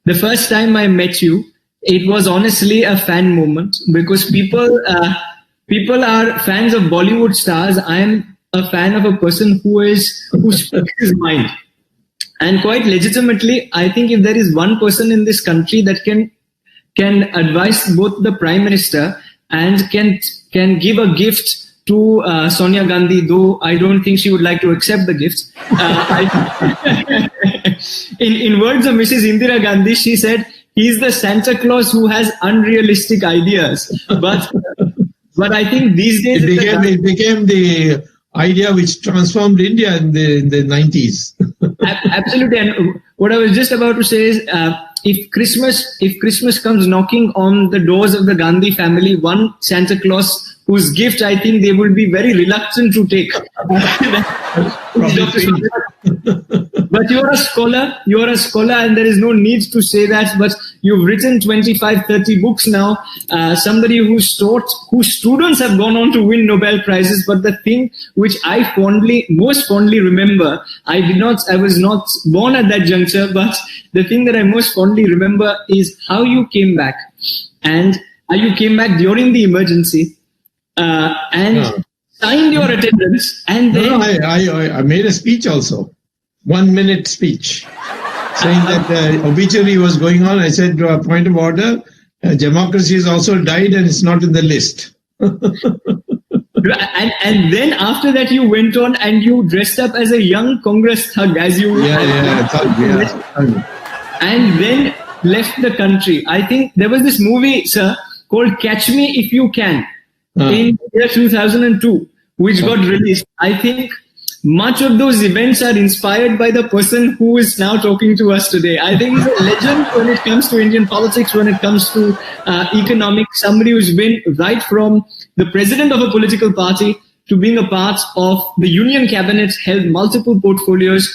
the first time I met you, it was honestly a fan moment, because people are fans of Bollywood stars. I am a fan of a person who speaks his mind. And quite legitimately, I think if there is one person in this country that can advise both the Prime Minister and can give a gift to Sonia Gandhi, though I don't think she would like to accept the gifts. In words of Mrs. Indira Gandhi, she said, he's the Santa Claus who has unrealistic ideas. But I think these days... It became the idea which transformed India in the 90s. Absolutely. And what I was just about to say is, if Christmas comes knocking on the doors of the Gandhi family, one Santa Claus whose gift I think they will be very reluctant to take. But you're a scholar, and there is no need to say that, but you've written 25, 30 books now, somebody whose students have gone on to win Nobel Prizes, but the thing which I most fondly remember, I was not born at that juncture, but the thing that I most fondly remember is how you came back, and how you came back during the emergency, and signed your attendance, and then... I made a speech also, 1 minute speech, saying that the obituary was going on. I said, point of order, democracy has also died and it's not in the list. And then after that you went on and you dressed up as a young Congress thug, as you... And then left the country. I think there was this movie, sir, called Catch Me If You Can, in the year 2002, which got released. I think much of those events are inspired by the person who is now talking to us today. I think he's a legend when it comes to Indian politics, when it comes to economics, somebody who's been right from the president of a political party to being a part of the union cabinet, held multiple portfolios.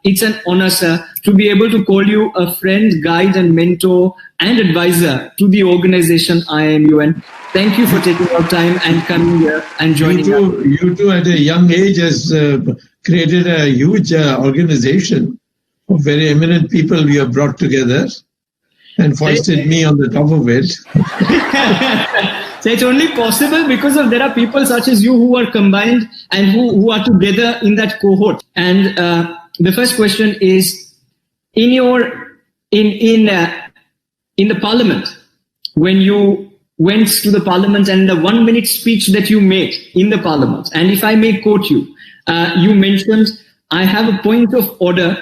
It's an honor, sir, to be able to call you a friend, guide, and mentor and advisor to the organization IIMUN. Thank you for taking your time and coming here and joining us. You too, at a young age, has created a huge organization of very eminent people we have brought together and foisted me on the top of it. So it's only possible because there are people such as you who are combined and who are together in that cohort. And the first question is, in the parliament, when you went to the parliament and the 1 minute speech that you made in the parliament, and if I may quote you, you mentioned, I have a point of order.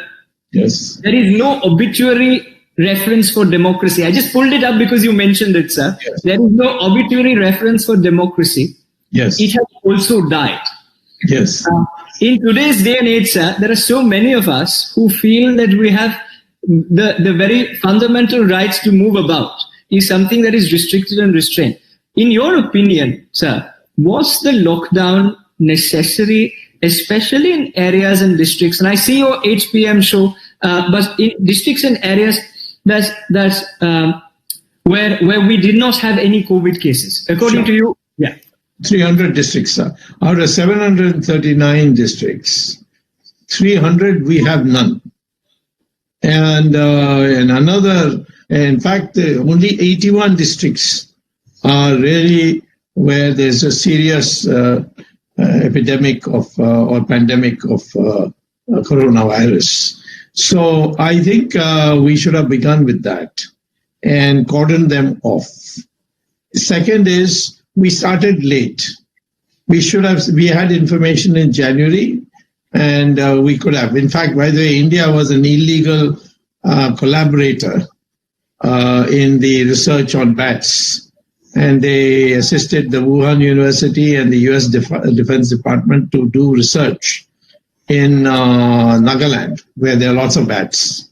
Yes. There is no obituary reference for democracy. I just pulled it up because you mentioned it, sir. Yes. There is no obituary reference for democracy. Yes. It has also died. Yes. In today's day and age, sir, there are so many of us who feel that we have the very fundamental rights to move about is something that is restricted and restrained. In your opinion, sir, was the lockdown necessary, especially in areas and districts? And I see your 8 p.m. show, but in districts and areas where we did not have any COVID cases, according to you? Yeah. 300 districts, sir. Out of 739 districts, 300 we have none. And in fact, only 81 districts are really where there's a serious epidemic of or pandemic of coronavirus. So I think we should have begun with that and cordoned them off. Second is, we started late. We had information in January, and we could have. In fact, by the way, India was an illegal collaborator in the research on bats, and they assisted the Wuhan University and the US Defense Department to do research in Nagaland, where there are lots of bats.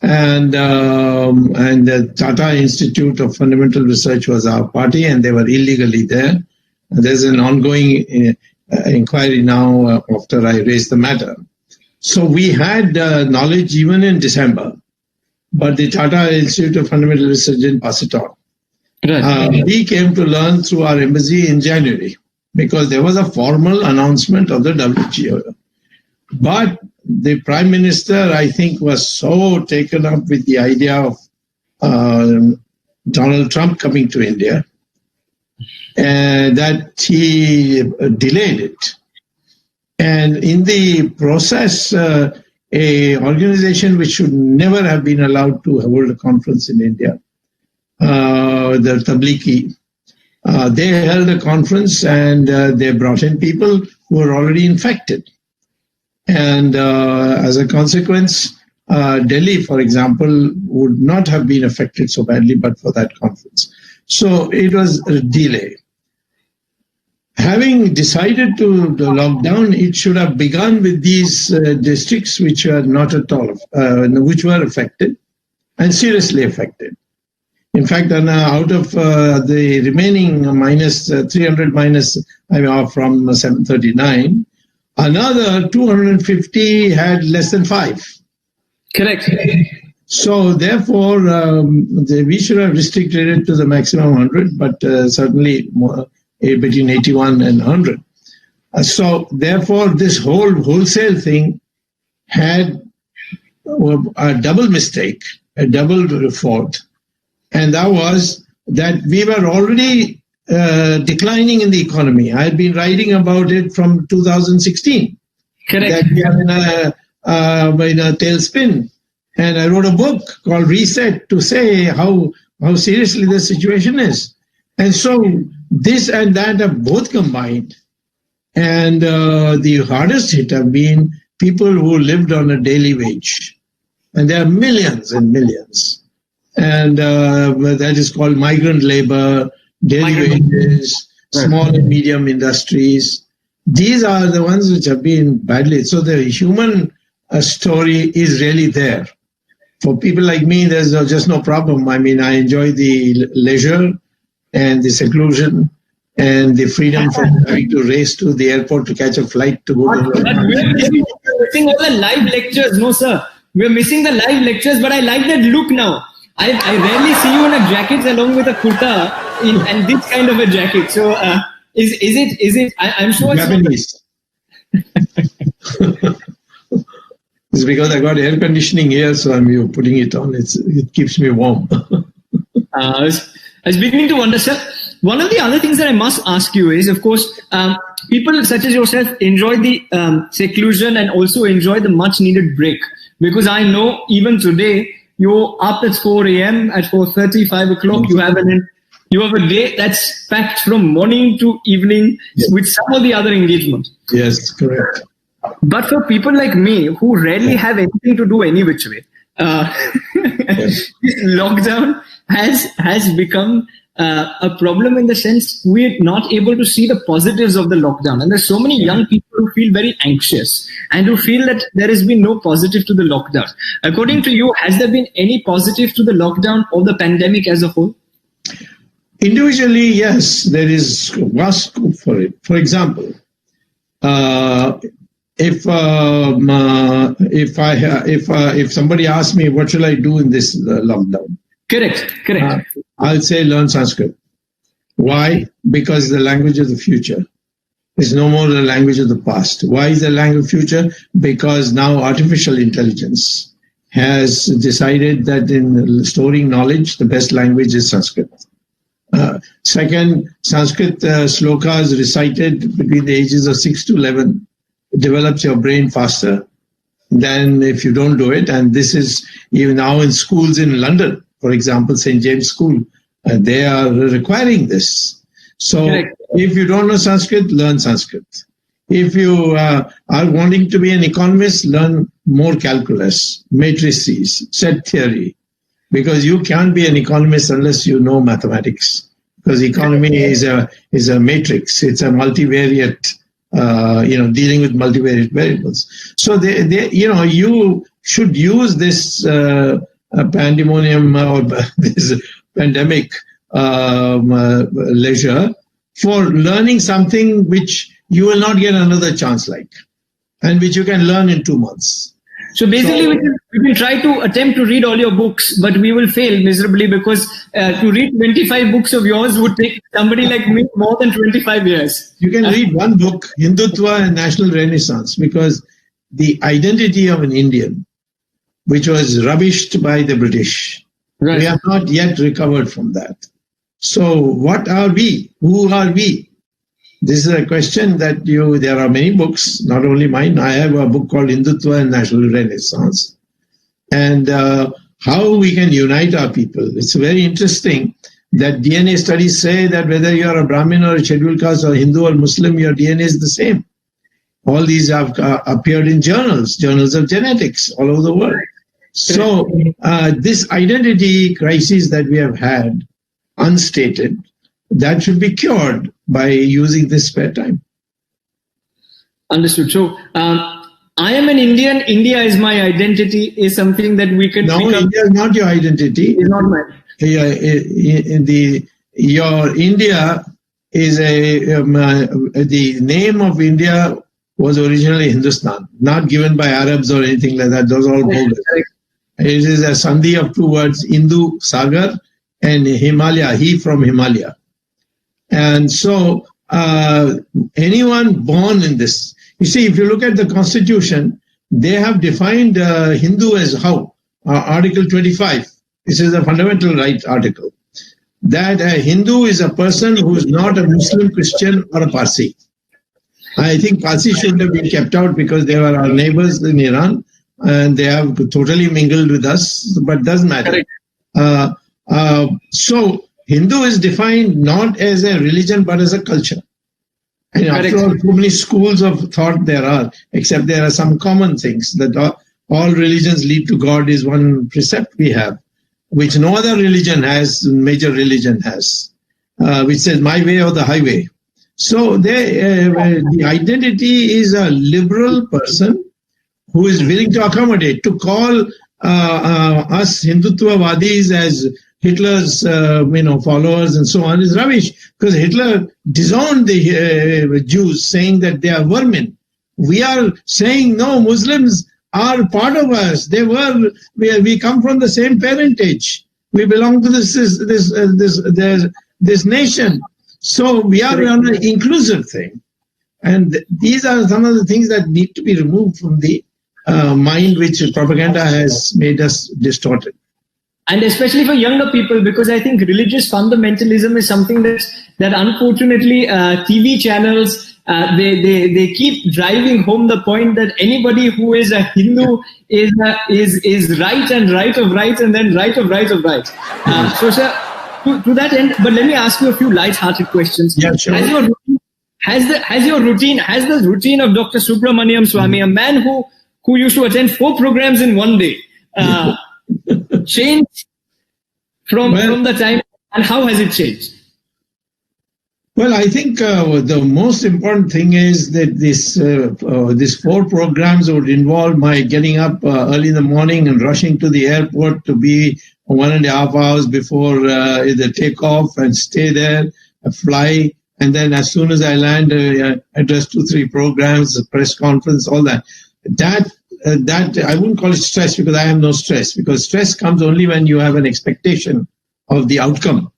And the Tata Institute of Fundamental Research was our party, and they were illegally there. There's an ongoing inquiry now after I raised the matter. So we had knowledge even in December, but the Tata Institute of Fundamental Research didn't pass it on. Right. We came to learn through our embassy in January because there was a formal announcement of the WHO. But the Prime Minister, I think, was so taken up with the idea of Donald Trump coming to India that he delayed it. And in the process, a organization which should never have been allowed to hold a conference in India, the Tablighi, they held a conference and they brought in people who were already infected. And as a consequence, Delhi, for example, would not have been affected so badly but for that conference. So it was a delay. Having decided to lock down, it should have begun with these districts which were not at all, which were affected and seriously affected. In fact, out of the remaining minus 300 minus from 739, another 250 had less than 5. Correct. So therefore, we should have restricted it to the maximum 100, but certainly more, between 81 and 100. So therefore, this wholesale thing had a double mistake, a double fault. And that was that we were already declining in the economy. I had been writing about it from 2016. Correct. That we are in a tailspin. And I wrote a book called Reset to say how seriously the situation is. And so this and that have both combined. And the hardest hit have been people who lived on a daily wage. And there are millions and millions. And that is called migrant labor, daily wages, small and medium industries. These are the ones which have been badly. So the human story is really there. For people like me, there's just no problem. I mean, I enjoy the leisure and the seclusion and the freedom from having to race to the airport to catch a flight to go to We're missing all the live lectures. No, sir. We're missing the live lectures, but I like that look now. I rarely see you in a jacket along with a kurta and this kind of a jacket. So is it? I'm sure Japanese. It's because I got air conditioning here, so I'm putting it on. It keeps me warm. I was beginning to wonder, sir. One of the other things that I must ask you is, of course, people such as yourself enjoy the seclusion and also enjoy the much needed break. Because I know even today, you're up at 4 a.m., at 4:30, 5 o'clock, you have a day that's packed from morning to evening with some of the other engagements. Yes, correct. But for people like me who rarely have anything to do any which way, this lockdown has become a problem in the sense we're not able to see the positives of the lockdown. And there's so many young people who feel very anxious and who feel that there has been no positive to the lockdown. According to you, has there been any positive to the lockdown or the pandemic as a whole? Individually, yes, there is vast scope for it. For example, if somebody asks me what shall I do in this lockdown, correct. I'll say learn Sanskrit. Why? Because the language of the future is no more the language of the past. Why is the language of the future? Because now artificial intelligence has decided that in storing knowledge, the best language is Sanskrit. Second, Sanskrit Shlokas recited between the ages of 6 to 11 develops your brain faster than if you don't do it. And this is even now in schools in London. For example, St. James School, they are requiring this. So if you don't know Sanskrit, learn Sanskrit. If you are wanting to be an economist, learn more calculus, matrices, set theory, because you can't be an economist unless you know mathematics. Because economy is a matrix. It's a multivariate, dealing with multivariate variables. So you should use this pandemonium or this pandemic leisure for learning something which you will not get another chance like, and which you can learn in 2 months. So basically, we can try to attempt to read all your books, but we will fail miserably because to read 25 books of yours would take somebody like me more than 25 years. You can read one book, Hindutva and National Renaissance, because the identity of an Indian, which was rubbished by the British. Right. We have not yet recovered from that. So what are we? Who are we? This is a question that there are many books, not only mine. I have a book called Hindutva and National Renaissance. And how we can unite our people. It's very interesting that DNA studies say that whether you are a Brahmin or a scheduled caste or Hindu or Muslim, your DNA is the same. All these have appeared in journals of genetics all over the world. So this identity crisis that we have had, unstated, that should be cured by using this spare time. Understood. So I am an Indian. India is my identity is something that we can. No, India is not your identity. It's not mine. Your India is the name of India was originally Hindustan, not given by Arabs or anything like that. Those are all bogus. It is a sandhi of two words, Hindu, Sagar, and Himalaya, he from Himalaya. And so anyone born in this, you see, if you look at the Constitution, they have defined Hindu as how? Article 25. This is a fundamental right article. That a Hindu is a person who is not a Muslim, Christian, or a Parsi. I think Parsi shouldn't have been kept out because they were our neighbors in Iran and they have totally mingled with us, but doesn't matter. So Hindu is defined not as a religion but as a culture. And after all, so many schools of thought there are, except there are some common things that all religions lead to God is one precept we have, which no other religion has, major religion has, which says my way or the highway. So the identity is a liberal person who is willing to accommodate. To call us Hindutvavadis as Hitler's followers and so on is rubbish, because Hitler disowned the Jews, saying that they are vermin. We are saying no, Muslims are part of us. We come from the same parentage. We belong to this nation. So we are on an inclusive thing. And these are some of the things that need to be removed from the mind which propaganda has made us distorted. And especially for younger people, because I think religious fundamentalism is something that unfortunately TV channels, they keep driving home the point that anybody who is a Hindu is right and right of rights and then right of rights of rights. So, sir, to that end, but let me ask you a few light-hearted questions. Yeah, sure. Has the routine of Dr. Subramaniam Swamy, a man who used to attend 4 programs in one day, changed from the time, and how has it changed? Well, I think the most important thing is that these 4 programs would involve my getting up early in the morning and rushing to the airport to be 1.5 hours before the takeoff and stay there, fly, and then as soon as I land, address 2-3 programs, a press conference, all that. That I wouldn't call it stress, because I have no stress, because stress comes only when you have an expectation of the outcome.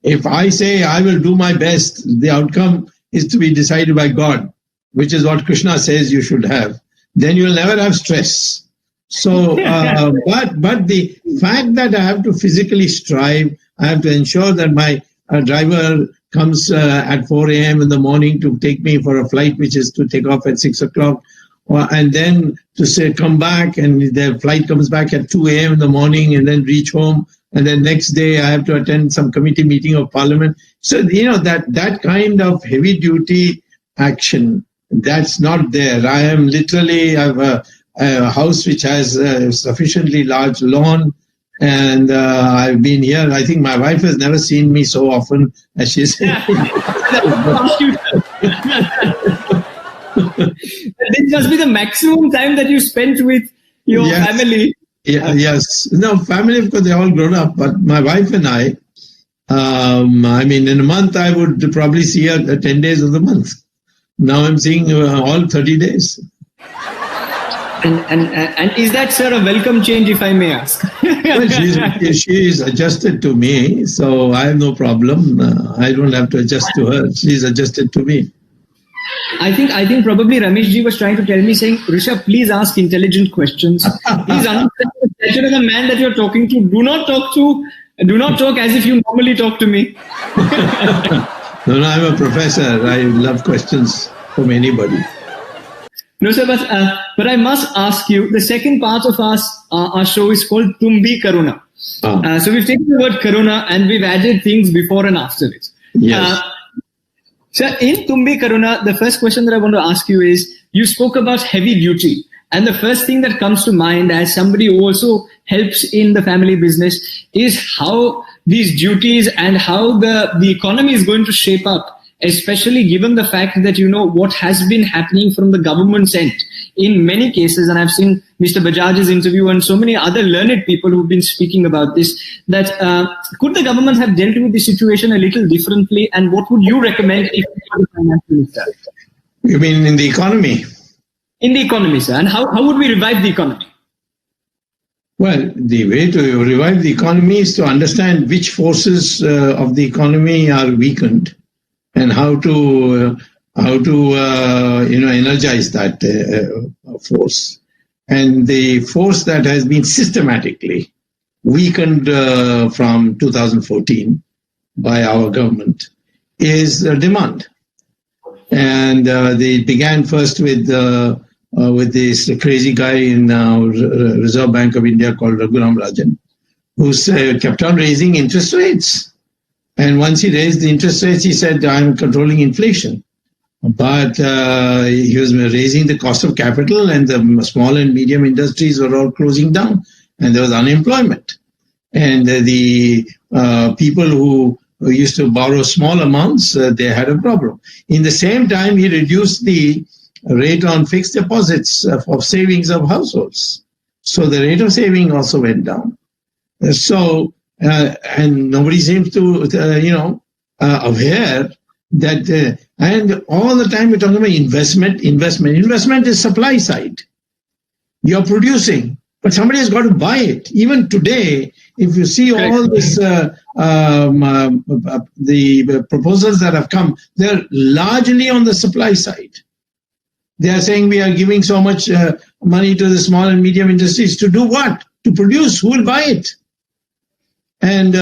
If I say I will do my best, the outcome is to be decided by God, which is what Krishna says you should have. Then you will never have stress. So, but the fact that I have to physically strive, I have to ensure that my driver comes at 4 a.m. in the morning to take me for a flight which is to take off at 6 o'clock. And then to say come back, and the flight comes back at 2 a.m. in the morning, and then reach home, and then next day I have to attend some committee meeting of parliament. So that kind of heavy duty action, that's not there. I have a house which has a sufficiently large lawn, and I've been here. I think my wife has never seen me so often as she's. This must be the maximum time that you spent with your family. Yes. No, family, of course, they're all grown up. But my wife and I in a month, I would probably see her 10 days of the month. Now I'm seeing all 30 days. And is that, sir, a welcome change, if I may ask? Well, she's adjusted to me, so I have no problem. I don't have to adjust to her. She's adjusted to me. I think probably Ramesh ji was trying to tell me, saying, Rishabh, please ask intelligent questions. Please understand the stature of the man that you're talking to. Do not talk as if you normally talk to me. No, I'm a professor. I love questions from anybody. No, sir, but I must ask you, the second part of our show is called Kuch Toh Karona. So we've taken the word Corona and we've added things before and after it. Yes. So in Kuch Toh Karona, the first question that I want to ask you is, you spoke about heavy duty. And the first thing that comes to mind as somebody who also helps in the family business is how these duties and how the economy is going to shape up, especially given the fact that, what has been happening from the government's end in many cases. And I've seen Mr. Bajaj's interview and so many other learned people who've been speaking about this, that could the government have dealt with the situation a little differently? And what would you recommend if you were the finance minister? You mean in the economy? In the economy, sir. And how would we revive the economy? Well, the way to revive the economy is to understand which forces of the economy are weakened and how to energize that force. And the force that has been systematically weakened from 2014 by our government is demand. And they began first with this crazy guy in Reserve Bank of India called Raghuram Rajan, who kept on raising interest rates. And once he raised the interest rates, he said, I'm controlling inflation. But he was raising the cost of capital, and the small and medium industries were all closing down, and there was unemployment. And the people who used to borrow small amounts, they had a problem. In the same time, he reduced the rate on fixed deposits of savings of households. So the rate of saving also went down. And nobody seems to, aware that, and all the time we're talking about investment. Investment is supply side. You're producing, but somebody has got to buy it. Even today, if you see all this, the proposals that have come, they're largely on the supply side. They are saying we are giving so much money to the small and medium industries to do what? To produce. Who will buy it? And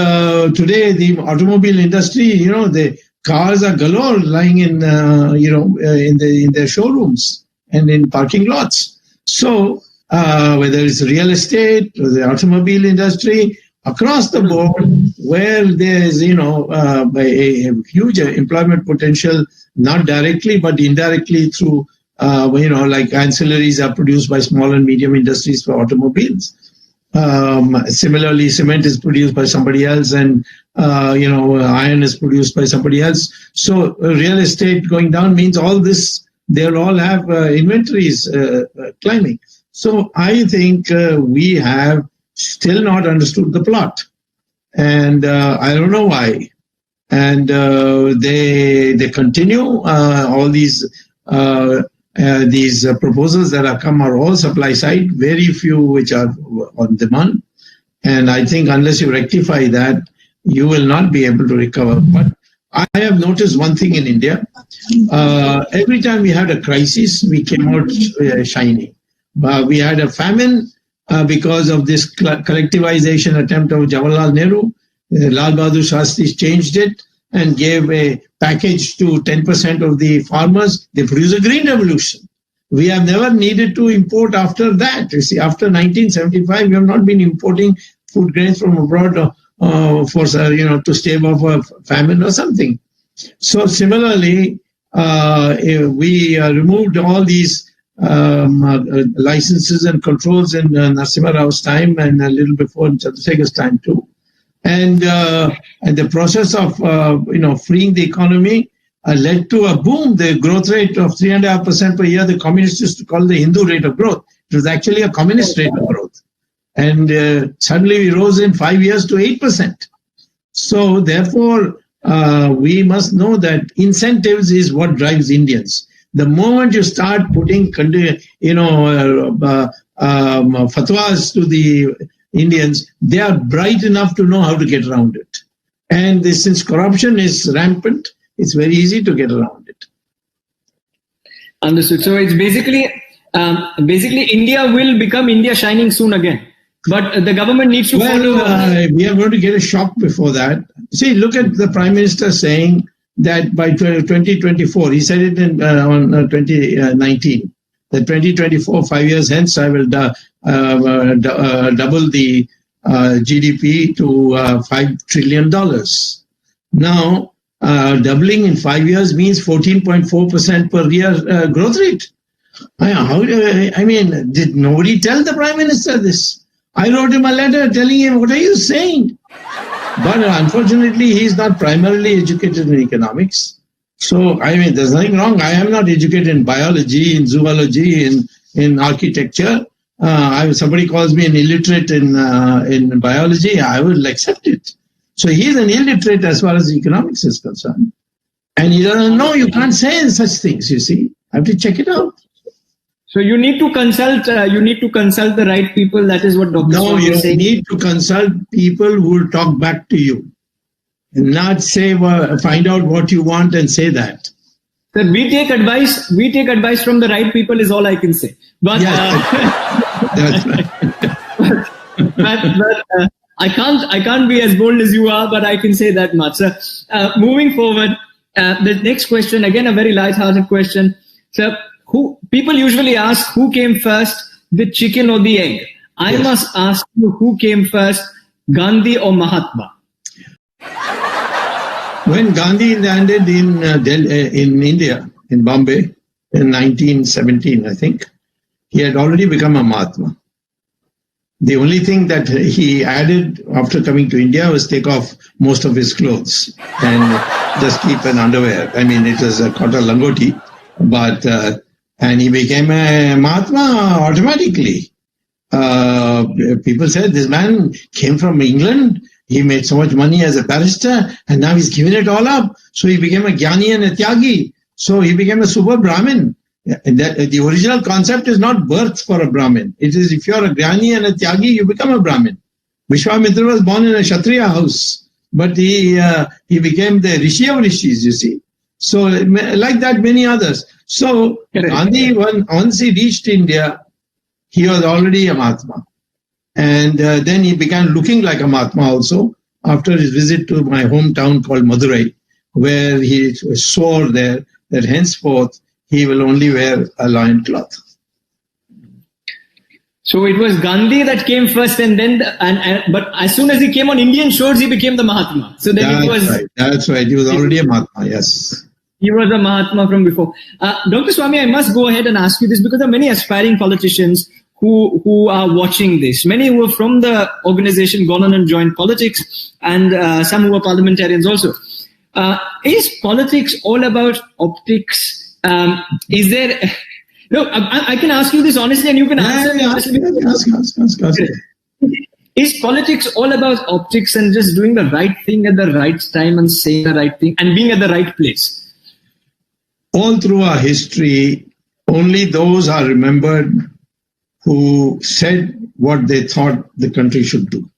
today, the automobile industry, the cars are galore lying in, in their showrooms and in parking lots. So whether it's real estate or the automobile industry, across the board, where there's, a huge employment potential, not directly but indirectly through, like ancillaries are produced by small and medium industries for automobiles. Similarly, cement is produced by somebody else, and iron is produced by somebody else. So real estate going down means all this, they'll all have inventories climbing. So I think we have still not understood the plot, and I don't know why. And they continue all these proposals that have come are all supply side, very few which are on demand. And I think unless you rectify that, you will not be able to recover. But I have noticed one thing in India. Every time we had a crisis, we came out shiny. We had a famine because of this collectivization attempt of Jawaharlal Nehru. Lal Bahadur Shastri changed it and gave a package to 10% of the farmers. They produced a green revolution. We have never needed to import after that. You see, after 1975, we have not been importing food grains from abroad to stave off a famine or something. So similarly, we removed all these licenses and controls in Narasimha Rao's time and a little before in Chandrasekhar's time too. And the process of freeing the economy led to a boom. The growth rate of 3.5% per year, the communists used to call the Hindu rate of growth. It was actually a communist rate of growth. And suddenly we rose in 5 years to 8%. So therefore, we must know that incentives is what drives Indians. The moment you start putting fatwas to the Indians, they are bright enough to know how to get around it. And since corruption is rampant, it's very easy to get around it. Understood. So it's basically India will become India shining soon again. But the government needs to follow. We are going to get a shock before that. See, look at the Prime Minister saying that by 2024, he said it on 2019, that 2024, 5 years hence, I will double the GDP to $5 trillion. Now, doubling in 5 years means 14.4% per year growth rate. Did nobody tell the Prime Minister this? I wrote him a letter telling him, what are you saying? But unfortunately, he's not primarily educated in economics. So, there's nothing wrong. I am not educated in biology, in zoology, in architecture. Somebody calls me an illiterate in biology, I will accept it. So he's an illiterate as far as economics is concerned. And he doesn't know, you can't say such things, you see. I have to check it out. So you need to consult the right people. That is what Dr. No, you need to consult people who will talk back to you. And not say, find out what you want and say that. Sir, we take advice from the right people is all I can say. But, that's right. but I can't be as bold as you are, but I can say that much. Sir, moving forward, the next question, again, a very light-hearted question. Sir, people usually ask who came first, the chicken or the egg. I must ask you, who came first, Gandhi or Mahatma? When Gandhi landed in India, in Bombay, in 1917, I think, he had already become a Mahatma. The only thing that he added after coming to India was take off most of his clothes and just keep an underwear. It was a kota langoti, but and he became a Mahatma automatically. People said this man came from England. He made so much money as a barrister, and now he's given it all up. So he became a Jnani and a Tyagi. So he became a super Brahmin. The original concept is not birth for a Brahmin. It is if you're a Jnani and a Tyagi, you become a Brahmin. Vishwamitra was born in a Kshatriya house, but he became the Rishi of Rishis, you see. So like that, many others. So Gandhi, once he reached India, he was already a Mahatma. And then he began looking like a Mahatma also after his visit to my hometown called Madurai, where he swore there that henceforth he will only wear a loincloth. So it was Gandhi that came first, and then but as soon as he came on Indian shores, he became the Mahatma. So then That's right. He was already a Mahatma. Yes. He was a Mahatma from before. Dr. Swami, I must go ahead and ask you this because there are many aspiring politicians who are watching this. Many who are from the organization gone on and joined politics, and some who are parliamentarians also. Is politics all about optics? Is there... No, I can ask you this honestly, and you can answer me honestly. Ask. Is politics all about optics and just doing the right thing at the right time and saying the right thing and being at the right place? All through our history, only those are remembered who said what they thought the country should do.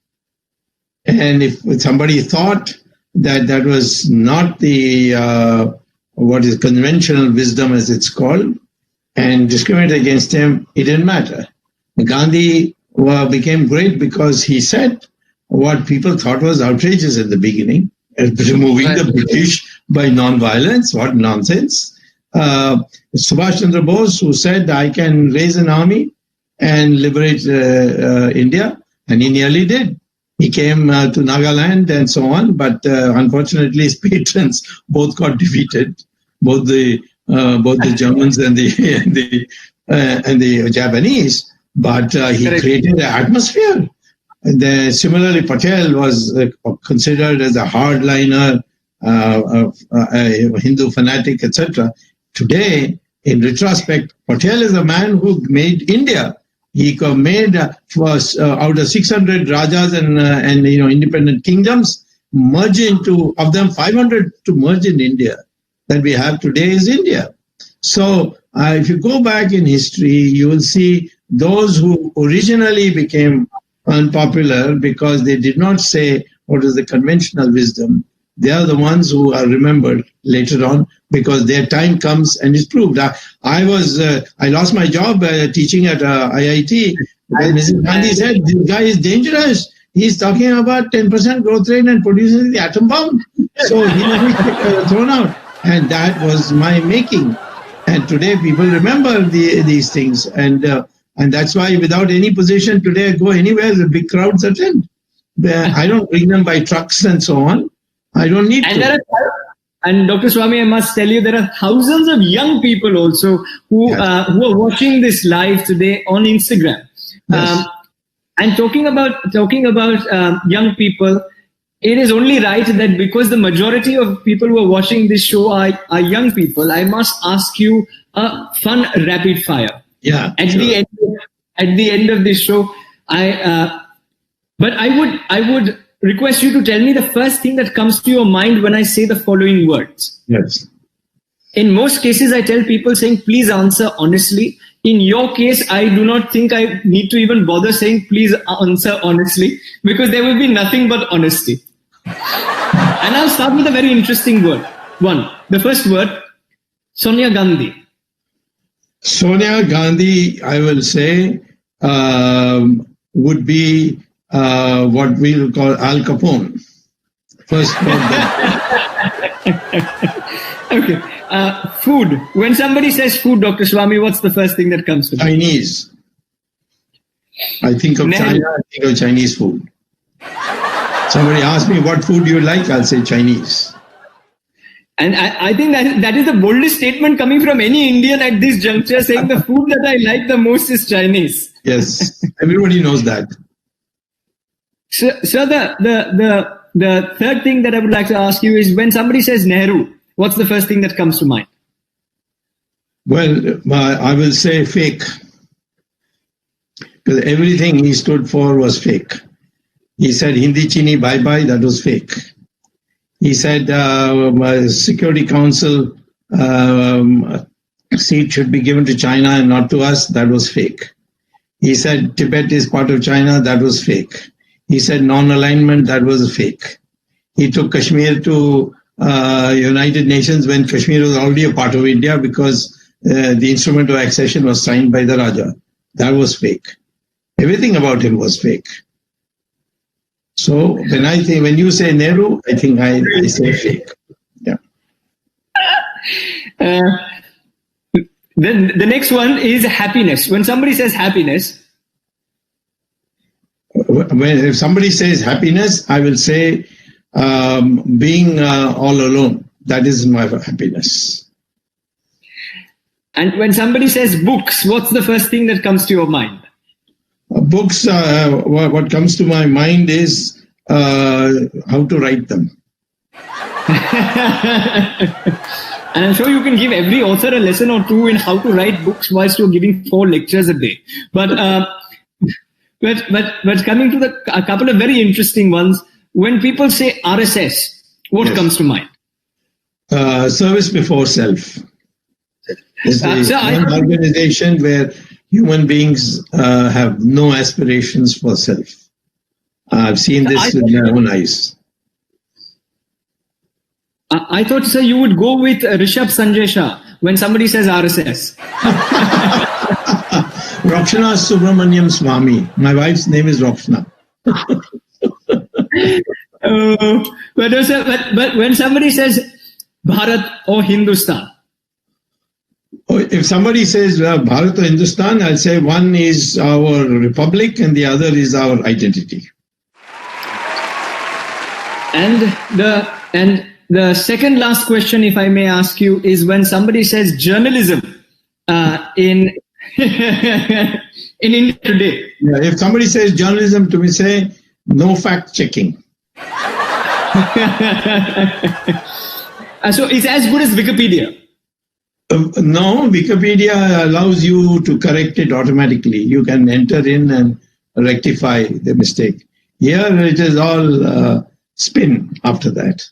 And if somebody thought that was not the what is conventional wisdom, as it's called, and discriminate against him, it didn't matter. Gandhi became great because he said what people thought was outrageous in the beginning, removing the British by non-violence. What nonsense. Subhash Chandra Bose, who said, I can raise an army and liberate India, and he nearly did. He came to Nagaland and so on, but unfortunately his patrons both got defeated, both the Germans and the Japanese. But he created an atmosphere. Similarly, Patel was considered as a hardliner, a Hindu fanatic, etc. Today, in retrospect, Patel is a man who made India. He made out of 600 rajas and independent kingdoms, merge into, of them 500 to merge in India. That we have today is India. So if you go back in history, you will see those who originally became unpopular because they did not say what is the conventional wisdom. they are the ones who are remembered later on because their time comes and is proved. I lost my job teaching at IIT. Mrs. Gandhi said, this guy is dangerous. He's talking about 10% growth rate and producing the atom bomb. So he will be thrown out. And that was my making. And today people remember these things. And that's why without any position today, I go anywhere, the big crowds attend. I don't bring them by trucks and so on. I don't need to. And Dr. Swami, I must tell you, there are thousands of young people also who are watching this live today on Instagram. Yes. And talking about young people, it is only right that because the majority of people who are watching this show are young people, I must ask you a fun rapid fire. Yeah. At the end of this show, but I would request you to tell me the first thing that comes to your mind when I say the following words. Yes. In most cases, I tell people saying, please answer honestly. In your case, I do not think I need to even bother saying, please answer honestly, because there will be nothing but honesty. And I'll start with a very interesting word. The first word, Sonia Gandhi. Sonia Gandhi, I will say, would be what we'll call Al Capone. First word. Okay. Food. When somebody says food, Dr. Swami, what's the first thing that comes to mind? Chinese. I think of China, I think of Chinese food. Somebody asks me, what food do you like? I'll say Chinese. And I think that is the boldest statement coming from any Indian at this juncture, saying the food that I like the most is Chinese. Yes, everybody knows that. So the third thing that I would like to ask you is, when somebody says Nehru, what's the first thing that comes to mind? Well, I will say fake. Because everything he stood for was fake. He said Hindi Chini bye-bye, that was fake. He said Security Council seat should be given to China and not to us, that was fake. He said Tibet is part of China, that was fake. He said non-alignment, that was fake. He took Kashmir to United Nations when Kashmir was already a part of India because the instrument of accession was signed by the Raja. That was fake. Everything about him was fake. So when you say Nehru, I think I say fake. Yeah. Then the next one is happiness. When somebody says happiness, if somebody says happiness, I will say being all alone. That is my happiness. And when somebody says books, what's the first thing that comes to your mind? Books, what comes to my mind is how to write them. And I'm sure you can give every author a lesson or two in how to write books whilst you're giving 4 lectures a day. But coming to a couple of very interesting ones, when people say RSS, what comes to mind? Service before self. It's an organization where human beings have no aspirations for self. I've seen this with my own eyes. I thought, sir, you would go with Rishabh Shah when somebody says RSS. Rakshana Subramaniam Swamy. My wife's name is Rakshana. But when somebody says Bharat or Hindustan, if somebody says Bharat or Hindustan, I'll say one is our republic and the other is our identity. And the second last question, if I may ask you, is when somebody says journalism in India today. Yeah, if somebody says journalism to me, say no fact checking. So it's as good as Wikipedia. No, Wikipedia allows you to correct it automatically. You can enter in and rectify the mistake. Here it is all spin after that.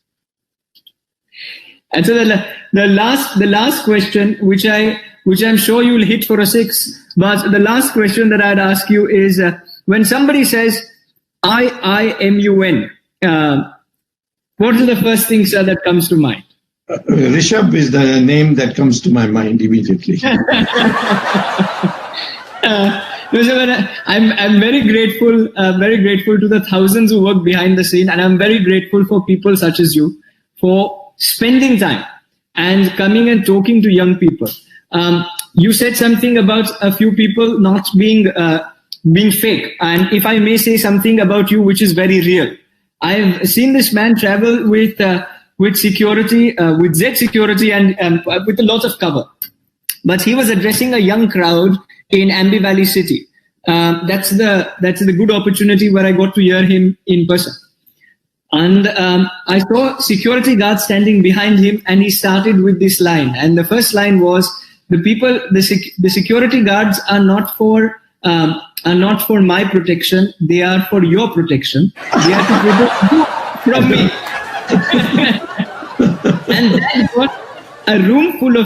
And so the last question, which I'm sure you'll hit for a 6, but the last question that I'd ask you is when somebody says IIMUN, what is the first thing, sir, that comes to mind? Rishabh is the name that comes to my mind immediately. I'm very grateful to the thousands who work behind the scene, and I'm very grateful for people such as you for spending time and coming and talking to young people. You said something about a few people not being fake, and if I may say something about you, which is very real. I've seen this man travel with security, with Z security, and with a lot of cover. But he was addressing a young crowd in Ambi Valley City. That's the good opportunity where I got to hear him in person. And I saw security guards standing behind him, and he started with this line. And the first line was, the security guards are not for my protection. They are for your protection. They are to protect you from me. And that got a room full of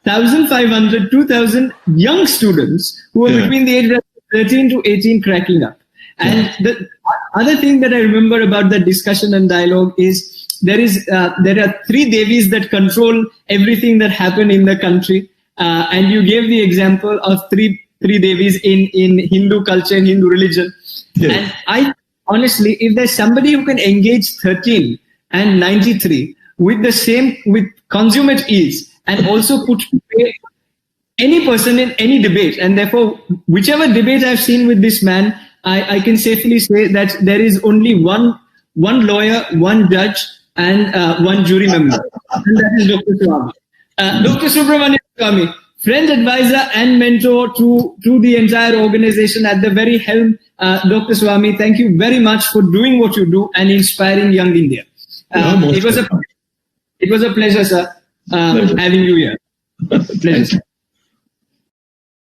1,500, 2,000 young students who were between the ages of 13 to 18 cracking up. And the other thing that I remember about that discussion and dialogue is there are three Devis that control everything that happened in the country. And you gave the example of three Devis in Hindu culture and Hindu religion. Yeah. And I honestly, if there's somebody who can engage 13 and 93 with consummate ease, and also put to pay any person in any debate, and therefore whichever debate I've seen with this man, I can safely say that there is only one lawyer, one judge, and one jury member, and that is Dr. Swamy. Dr. Subramanian Swamy, friend, advisor, and mentor to the entire organization at the very helm. Dr. Swamy, thank you very much for doing what you do and inspiring young India. It was a pleasure, sir, having you here. Pleasure.